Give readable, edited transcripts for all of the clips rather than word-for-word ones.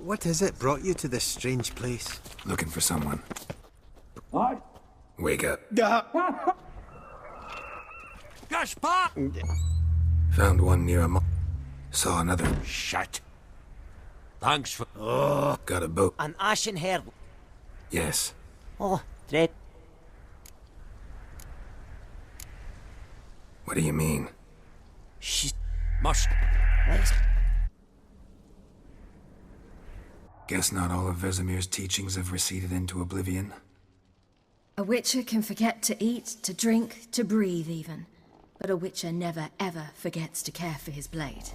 What is it brought you to this strange place? Looking for someone. What? Wake up. Gaspar! Found one near a Saw another. Shit. Thanks for... Got a boat. An ashen hair. Yes. Oh, dread. What do you mean? She Must... Right. Guess not all of Vesemir's teachings have receded into oblivion. A witcher can forget to eat, to drink, to breathe even. But a witcher never ever forgets to care for his blade.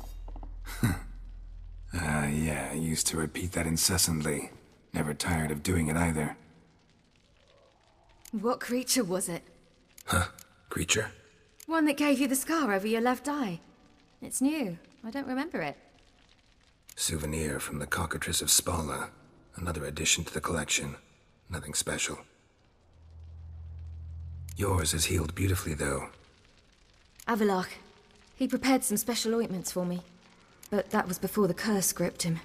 Yeah, I used to repeat that incessantly. Never tired of doing it either. What creature was it? Huh? Creature? One that gave you the scar over your left eye. It's new. I don't remember it. Souvenir from the cockatrice of Spala. Another addition to the collection. Nothing special. Yours is healed beautifully, though. Avalok. He prepared some special ointments for me. But that was before the curse gripped him.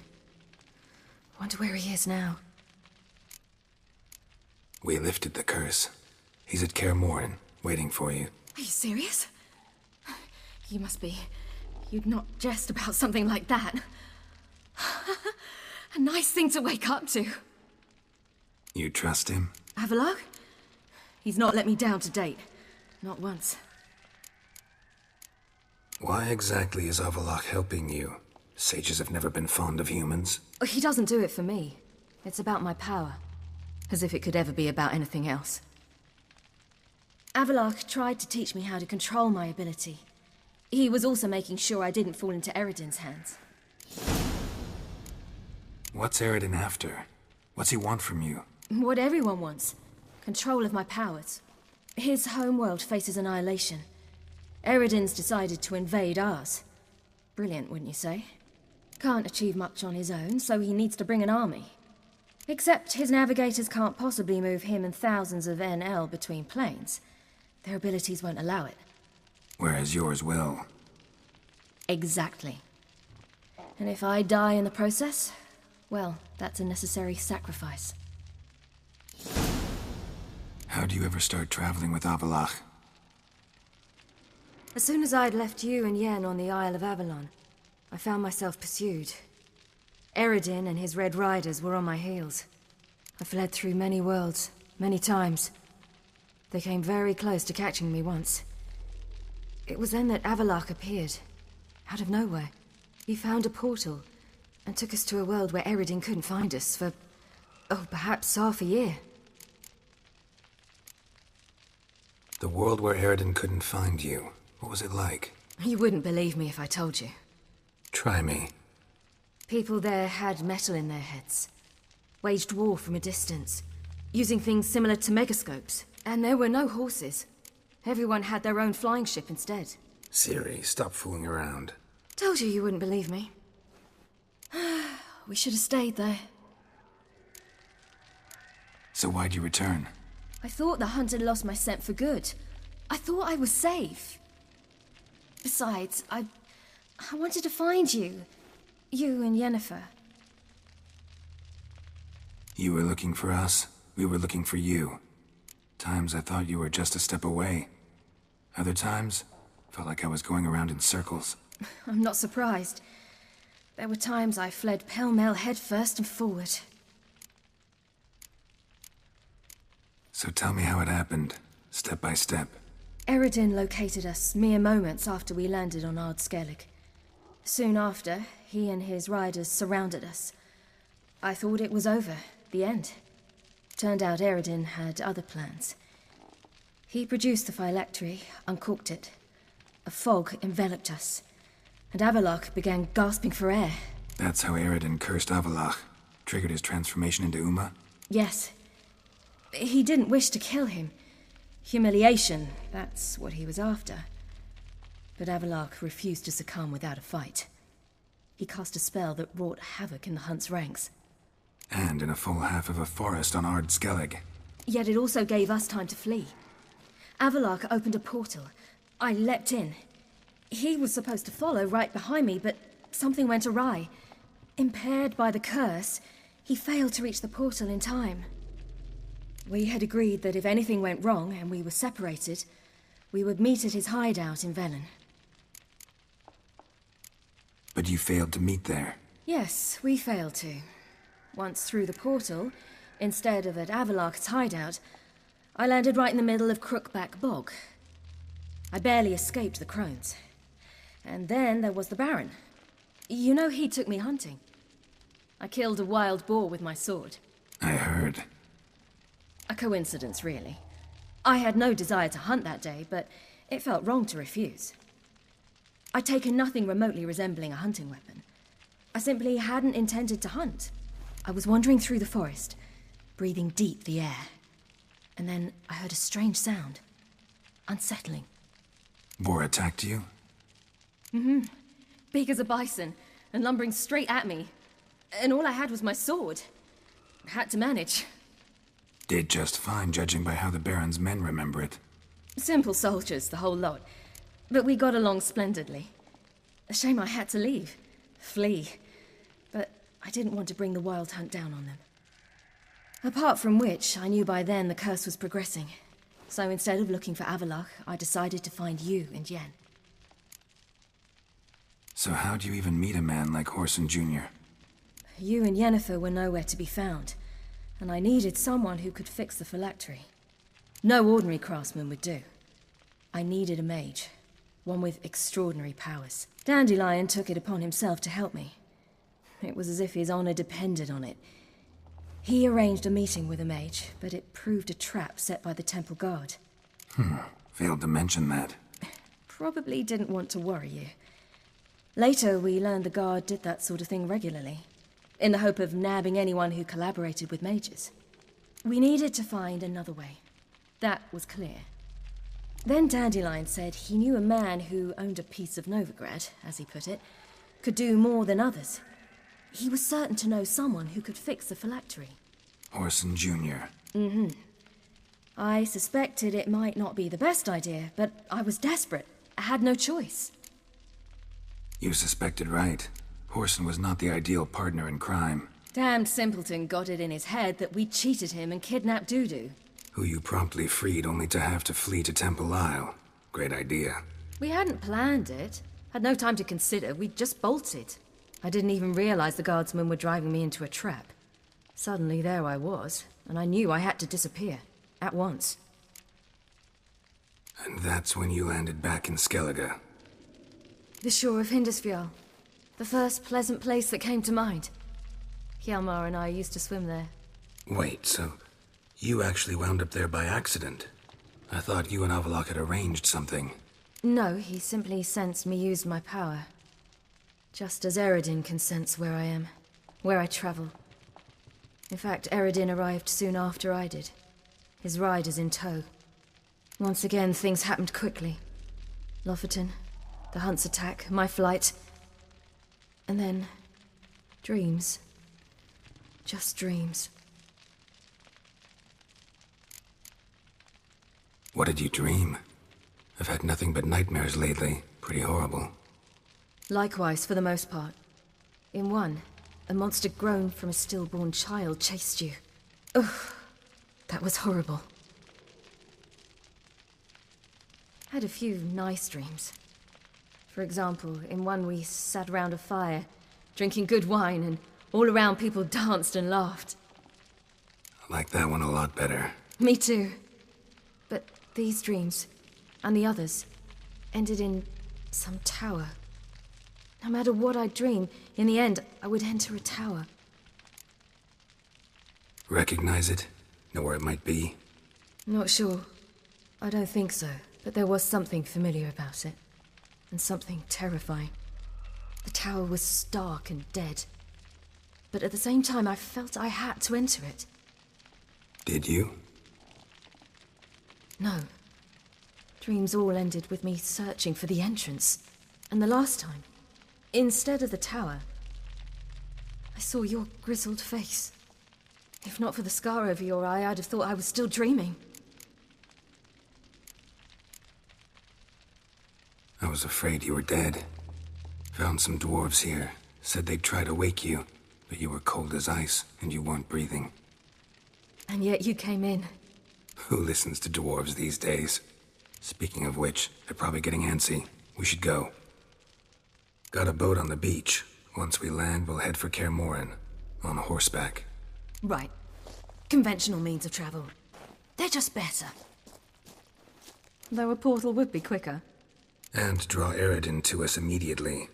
Wonder where he is now. We lifted the curse. He's at Kaer Morhen, waiting for you. Are you serious? You must be. You'd not jest about something like that. A nice thing to wake up to. You trust him? Avalok? He's not let me down to date. Not once. Why exactly is Avalok helping you? Sages have never been fond of humans. He doesn't do it for me. It's about my power. As if it could ever be about anything else. Avalok tried to teach me how to control my ability. He was also making sure I didn't fall into Eredin's hands. What's Eredin after? What's he want from you? What everyone wants. Control of my powers. His homeworld faces annihilation. Eredin's decided to invade ours. Brilliant, wouldn't you say? Can't achieve much on his own, so he needs to bring an army. Except his navigators can't possibly move him and thousands of NL between planes. Their abilities won't allow it. Whereas yours will. Exactly. And if I die in the process, well, that's a necessary sacrifice. How'd you ever start traveling with Avalok? As soon as I'd left you and Yen on the Isle of Avalon, I found myself pursued. Eredin and his Red Riders were on my heels. I fled through many worlds, many times. They came very close to catching me once. It was then that Avalok appeared, out of nowhere. He found a portal, and took us to a world where Eredin couldn't find us for, perhaps half a year. The world where Eredin couldn't find you. What was it like? You wouldn't believe me if I told you. Try me. People there had metal in their heads. Waged war from a distance, using things similar to megascopes. And there were no horses. Everyone had their own flying ship instead. Ciri, stop fooling around. Told you wouldn't believe me. We should have stayed there. So why'd you return? I thought the hunt had lost my scent for good. I thought I was safe. Besides, I wanted to find you. You and Yennefer. You were looking for us. We were looking for you. Times I thought you were just a step away. Other times, felt like I was going around in circles. I'm not surprised. There were times I fled pell-mell headfirst and forward. So tell me how it happened, step by step. Eredin located us mere moments after we landed on Ard Skellig. Soon after, he and his riders surrounded us. I thought it was over, the end. Turned out Eredin had other plans. He produced the phylactery, uncorked it. A fog enveloped us, and Avalok began gasping for air. That's how Eredin cursed Avalok, triggered his transformation into Uma? Yes. He didn't wish to kill him. Humiliation, that's what he was after. But Avalok refused to succumb without a fight. He cast a spell that wrought havoc in the hunt's ranks. And in a full half of a forest on Ard Skellig. Yet it also gave us time to flee. Avalok opened a portal. I leapt in. He was supposed to follow right behind me, but something went awry. Impaired by the curse, he failed to reach the portal in time. We had agreed that if anything went wrong and we were separated, we would meet at his hideout in Velen. But you failed to meet there. Yes, we failed to. Once through the portal, instead of at Avalok's hideout, I landed right in the middle of Crookback Bog. I barely escaped the crones. And then there was the Baron. You know, he took me hunting. I killed a wild boar with my sword. I heard. A coincidence, really. I had no desire to hunt that day, but it felt wrong to refuse. I'd taken nothing remotely resembling a hunting weapon. I simply hadn't intended to hunt. I was wandering through the forest, breathing deep the air. And then I heard a strange sound. Unsettling. Boar attacked you? Big as a bison, and lumbering straight at me. And all I had was my sword. Had to manage. Did just fine, judging by how the Baron's men remember it. Simple soldiers, the whole lot. But we got along splendidly. A shame I had to leave. Flee. But I didn't want to bring the wild hunt down on them. Apart from which, I knew by then the curse was progressing. So instead of looking for Avalok, I decided to find you and Yen. So how'd you even meet a man like Horson Jr.? You and Yennefer were nowhere to be found, and I needed someone who could fix the phylactery. No ordinary craftsman would do. I needed a mage, one with extraordinary powers. Dandelion took it upon himself to help me. It was as if his honor depended on it. He arranged a meeting with a mage, but it proved a trap set by the temple guard. Failed to mention that. Probably didn't want to worry you. Later, we learned the guard did that sort of thing regularly, in the hope of nabbing anyone who collaborated with mages. We needed to find another way. That was clear. Then Dandelion said he knew a man who owned a piece of Novigrad, as he put it, could do more than others. He was certain to know someone who could fix the phylactery. Horson Jr. I suspected it might not be the best idea, but I was desperate. I had no choice. You suspected right. Horson was not the ideal partner in crime. Damned simpleton got it in his head that we cheated him and kidnapped Dudu. Who you promptly freed only to have to flee to Temple Isle. Great idea. We hadn't planned it. Had no time to consider. We just bolted. I didn't even realize the guardsmen were driving me into a trap. Suddenly there I was, and I knew I had to disappear. At once. And that's when you landed back in Skellige. The shore of Hindisfjall. The first pleasant place that came to mind. Hjalmar and I used to swim there. Wait, so you actually wound up there by accident? I thought you and Avalok had arranged something. No, he simply sensed me use my power. Just as Eredin can sense where I am, where I travel. In fact, Eredin arrived soon after I did. His riders in tow. Once again, things happened quickly. Lofoten, the hunt's attack, my flight. And then, dreams. Just dreams. What did you dream? I've had nothing but nightmares lately. Pretty horrible. Likewise, for the most part. In one, a monster grown from a stillborn child chased you. Ugh, that was horrible. I had a few nice dreams. For example, in one we sat around a fire, drinking good wine, and all around people danced and laughed. I like that one a lot better. Me too. But these dreams, and the others, ended in some tower. No matter what I dream, in the end, I would enter a tower. Recognize it? Know where it might be? Not sure. I don't think so, but there was something familiar about it. And something terrifying. The tower was stark and dead. But at the same time, I felt I had to enter it. Did you? No. Dreams all ended with me searching for the entrance. And the last time, instead of the tower, I saw your grizzled face. If not for the scar over your eye, I'd have thought I was still dreaming. I was afraid you were dead. Found some dwarves here. Said they'd try to wake you, but you were cold as ice, and you weren't breathing. And yet you came in. Who listens to dwarves these days? Speaking of which, they're probably getting antsy. We should go. Got a boat on the beach. Once we land, we'll head for Kaer Morhen. On horseback. Right. Conventional means of travel. They're just better. Though a portal would be quicker. And draw Eredin to us immediately.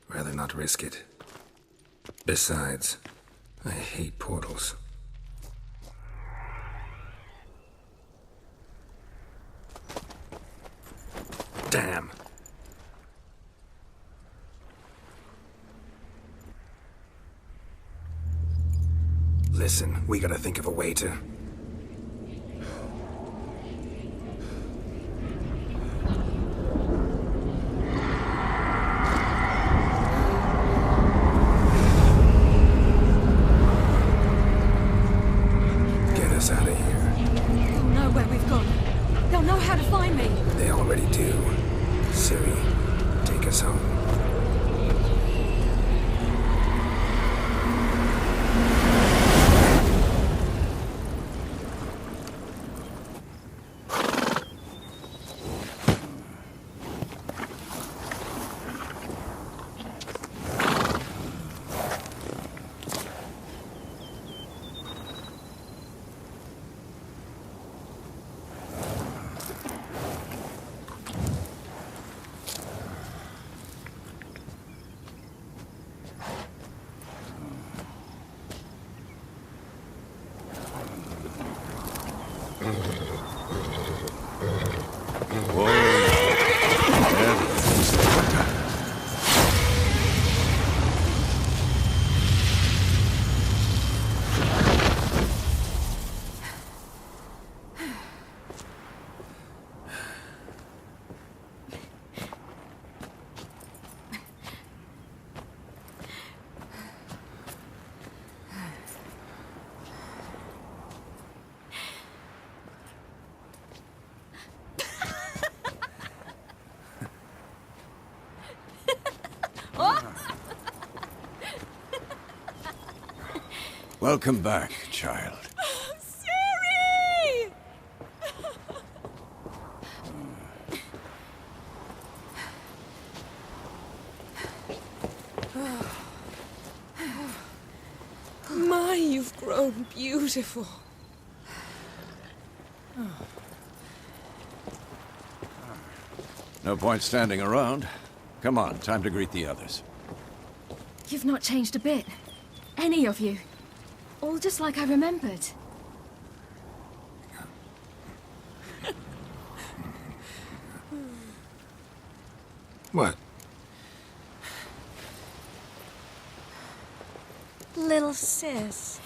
Rather not risk it. Besides, I hate portals. Damn. Listen, we gotta think of a way to... get us out of here. They'll know where we've gone. They'll know how to find me. They already do. Ciri, take us home. Welcome back, child. Ciri! My, you've grown beautiful. No point standing around. Come on, time to greet the others. You've not changed a bit. Any of you. All just like I remembered. What? Little sis.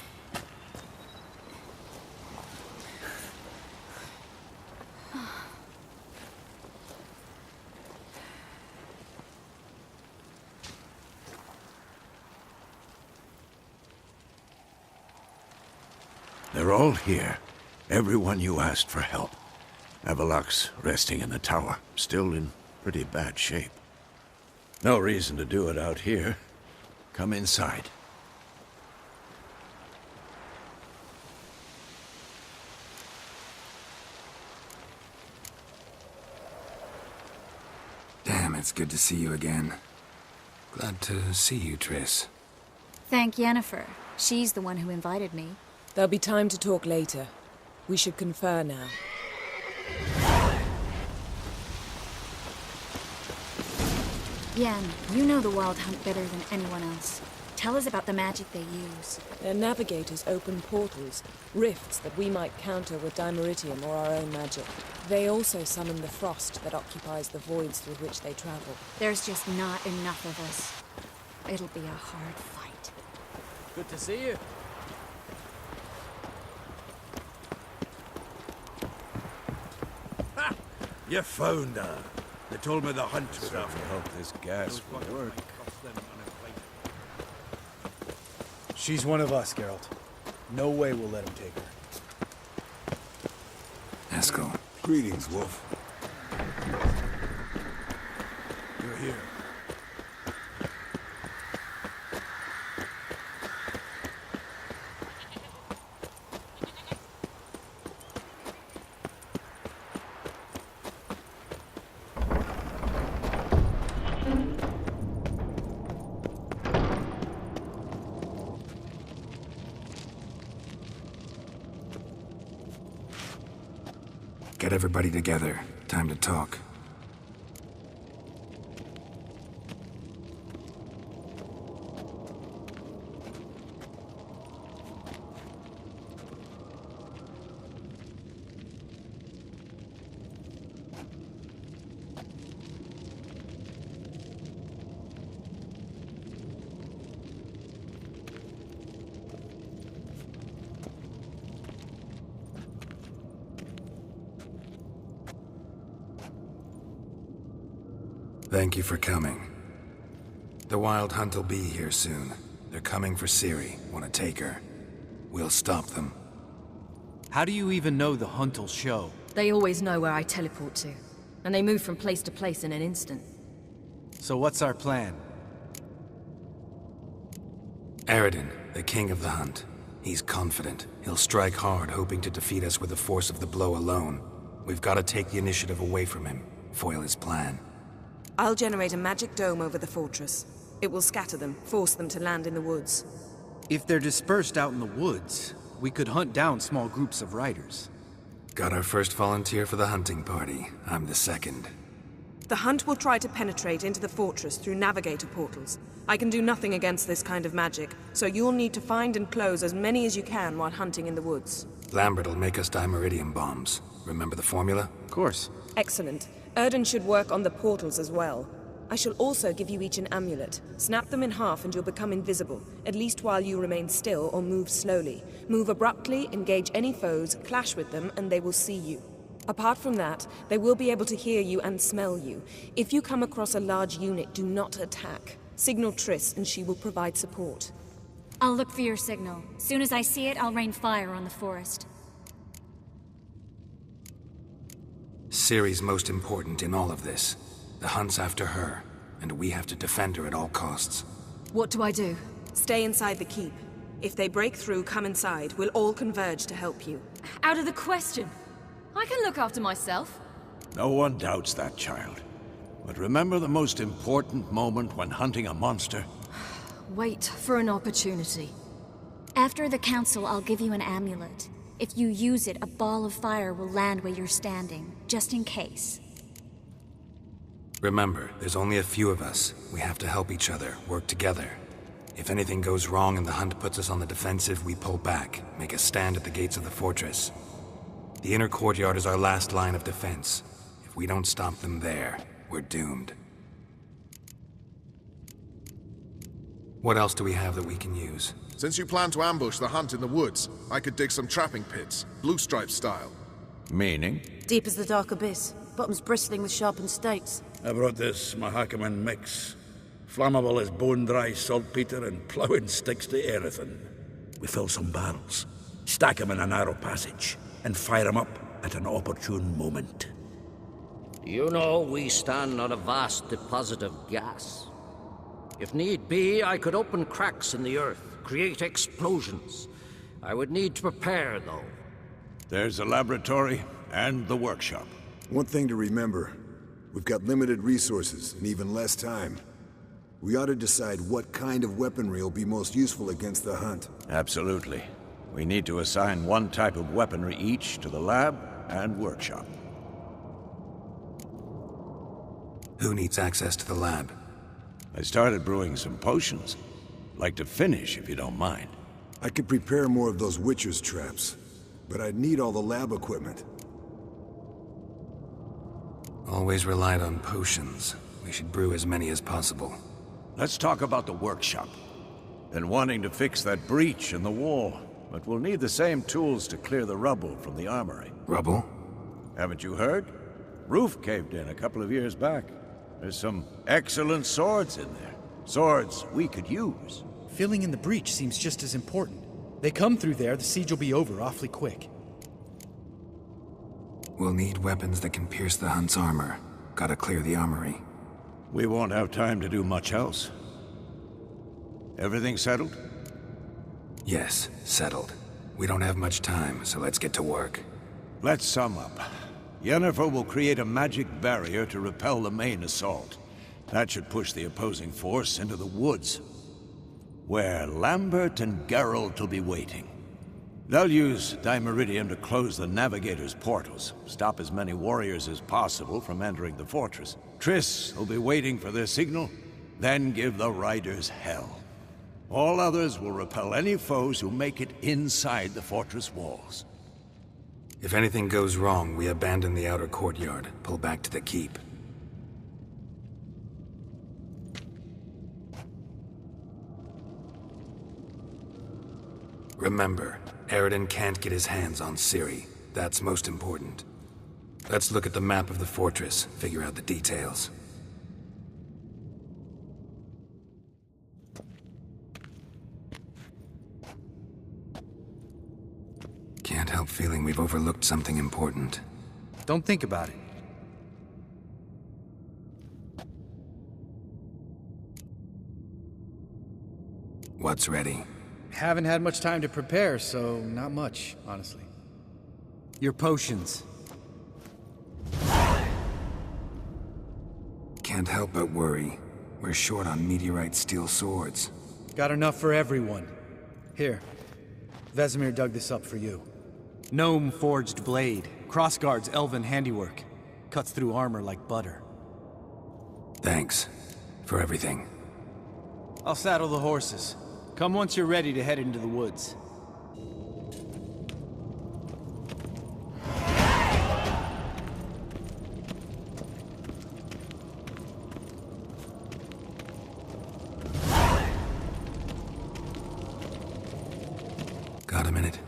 They're all here. Everyone you asked for help. Avalok's resting in the tower, still in pretty bad shape. No reason to do it out here. Come inside. Damn, it's good to see you again. Glad to see you, Triss. Thank Yennefer. She's the one who invited me. There'll be time to talk later. We should confer now. Yen, you know the Wild Hunt better than anyone else. Tell us about the magic they use. Their navigators open portals, rifts that we might counter with Dimeritium or our own magic. They also summon the frost that occupies the voids through which they travel. There's just not enough of us. It'll be a hard fight. Good to see you. You found her. They told me the hunt was I off. hope this gas will work. She's one of us, Geralt. No way we'll let him take her. Eskel. Greetings, Wolf. You're here. Get everybody together. Time to talk. Thank you for coming. The Wild Hunt will be here soon. They're coming for Ciri. Want to take her. We'll stop them. How do you even know the hunt will show? They always know where I teleport to, and they move from place to place in an instant. So what's our plan? Eredin, the king of the hunt. He's confident. He'll strike hard, hoping to defeat us with the force of the blow alone. We've got to take the initiative away from him, foil his plan. I'll generate a magic dome over the fortress. It will scatter them, force them to land in the woods. If they're dispersed out in the woods, we could hunt down small groups of riders. Got our first volunteer for the hunting party. I'm the second. The hunt will try to penetrate into the fortress through navigator portals. I can do nothing against this kind of magic, so you'll need to find and close as many as you can while hunting in the woods. Lambert'll make us dimeridium bombs. Remember the formula? Of course. Excellent. Erden should work on the portals as well. I shall also give you each an amulet. Snap them in half and you'll become invisible, at least while you remain still or move slowly. Move abruptly, engage any foes, clash with them, and they will see you. Apart from that, they will be able to hear you and smell you. If you come across a large unit, do not attack. Signal Triss and she will provide support. I'll look for your signal. Soon as I see it, I'll rain fire on the forest. Ciri's most important in all of this. The hunt's after her, and we have to defend her at all costs. What do I do? Stay inside the keep. If they break through, come inside. We'll all converge to help you. Out of the question. I can look after myself. No one doubts that, child. But remember the most important moment when hunting a monster? Wait for an opportunity. After the council, I'll give you an amulet. If you use it, a ball of fire will land where you're standing, just in case. Remember, there's only a few of us. We have to help each other, work together. If anything goes wrong and the hunt puts us on the defensive, we pull back, make a stand at the gates of the fortress. The inner courtyard is our last line of defense. If we don't stop them there, we're doomed. What else do we have that we can use? Since you plan to ambush the hunt in the woods, I could dig some trapping pits, blue stripe style. Meaning? Deep as the dark abyss, bottoms bristling with sharpened stakes. I brought this Mahakaman mix. Flammable as bone-dry saltpeter and ploughing sticks to erythrin. We fill some barrels, stack them in a narrow passage, and fire them up at an opportune moment. You know, we stand on a vast deposit of gas. If need be, I could open cracks in the earth, create explosions. I would need to prepare, though. There's the laboratory and the workshop. One thing to remember, we've got limited resources and even less time. We ought to decide what kind of weaponry will be most useful against the hunt. Absolutely. We need to assign one type of weaponry each to the lab and workshop. Who needs access to the lab? I started brewing some potions. Like to finish, if you don't mind. I could prepare more of those Witcher's traps, but I'd need all the lab equipment. Always relied on potions. We should brew as many as possible. Let's talk about the workshop. Been wanting to fix that breach in the wall, but we'll need the same tools to clear the rubble from the armory. Rubble? Haven't you heard? Roof caved in a couple of years back. There's some excellent swords in there. Swords we could use. Filling in the breach seems just as important. They come through there, the siege will be over awfully quick. We'll need weapons that can pierce the hunt's armor. Gotta clear the armory. We won't have time to do much else. Everything settled? Yes, settled. We don't have much time, so let's get to work. Let's sum up. Yennefer will create a magic barrier to repel the main assault. That should push the opposing force into the woods, where Lambert and Geralt will be waiting. They'll use Dimeridium to close the Navigator's portals, stop as many warriors as possible from entering the fortress. Triss will be waiting for their signal, then give the Riders hell. All others will repel any foes who make it inside the fortress walls. If anything goes wrong, we abandon the outer courtyard, pull back to the keep. Remember, Aridin can't get his hands on Ciri. That's most important. Let's look at the map of the fortress, figure out the details. Can't help feeling we've overlooked something important. Don't think about it. What's ready? Haven't had much time to prepare, so not much, honestly. Your potions. Can't help but worry. We're short on meteorite steel swords. Got enough for everyone. Here. Vesemir dug this up for you. Gnome forged blade. Crossguard's elven handiwork. Cuts through armor like butter. Thanks. For everything. I'll saddle the horses. Come once you're ready to head into the woods. Got a minute?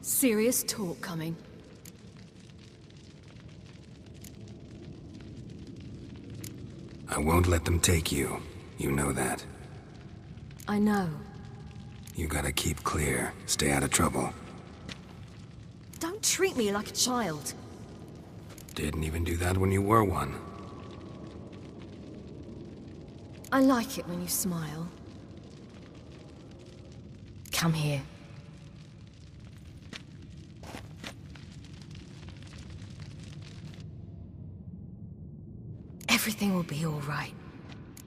Serious talk coming. I won't let them take you. You know that. I know. You gotta keep clear. Stay out of trouble. Don't treat me like a child. Didn't even do that when you were one. I like it when you smile. Come here. Everything will be all right.